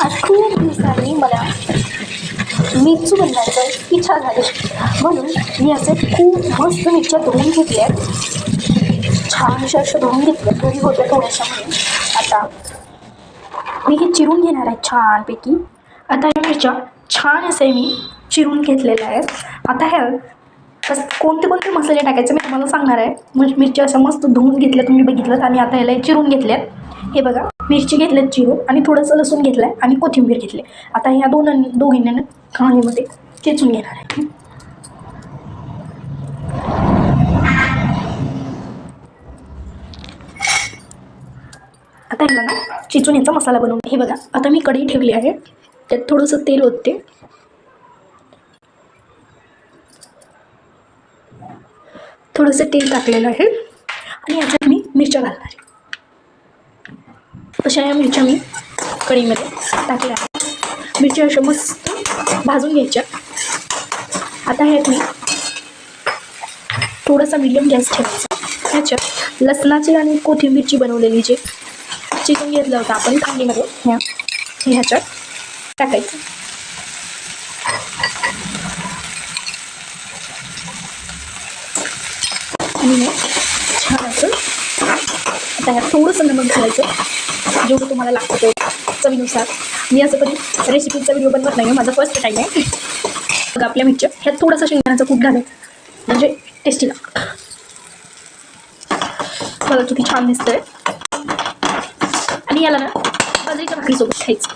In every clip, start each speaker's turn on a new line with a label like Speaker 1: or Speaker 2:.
Speaker 1: आज खूप दिवसांनी मला मिरची बनवायची इच्छा झाली, म्हणून मी असे खूप मस्त मिरच्या धुवून घेतल्या, छानशा अशा धुवून घेतल्या. घरी होत्या थोड्याशा म्हणून. आता मी हे चिरून घेणार आहे छानपैकी. आता ह्या मिरच्या छान असे मी चिरून घेतलेल्या आहेत. आता ह्या कोणते कोणते मसाले टाकायचे मी तुम्हाला सांगणार आहे. म्हणजे मिरच्या अशा मस्त धुवून घेतल्या तुम्ही बघितलं, आणि आता ह्याला चिरून घेतल्यात. हे बघा, मिरची घेतल्यात चिरून, आणि थोडंसं लसूण घेतलं आहे आणि कोथिंबीर घेतली. आता ह्या दोघींना कढईमध्ये चेचून घेणार आहे. आता ह्याला ना चिचून याचा मसाला बनवून. हे बघा, आता मी कढई ठेवली आहे, त्यात थोडंसं तेल ओतते. थोडंसं तेल टाकलेलं आहे, आणि याच्यात मी मिरच्या घालणार आहे. अशा या मिरच्या मी कढईमध्ये टाकल्या आहेत. मिरच्या अशा मस्त भाजून घ्यायच्या. आता ह्यात मी थोडासा मीडियम गॅस ठेवायचा. ह्याच्यात लसणाची आणि कोथिंबीरची बनवलेली जे चिकन घेतलं होतं आपण थालीमध्ये, ह्याच्यात टाकायचं. आणि हे छान असं. आता ह्यात थोडंसं नमक घालायचं, जेवढं तुम्हाला लागतं तेवढं चवीनुसार. मी असं कधी रेसिपीचा व्हिडिओ बनवत नाही, माझा फर्स्ट टाईम आहे. बघा, आपल्या मिरच्या ह्यात थोडासा शेंगदाण्याचा कूट घालायचं, म्हणजे टेस्टी लागतं. बघा किती छान दिसतंय. आणि याला ना बाजरीच्या भाकरीसोबत खायचं.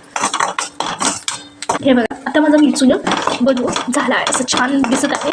Speaker 1: हे बघा, आता माझा मिरचून बनवून झाला आहे, असं छान दिसत आहे.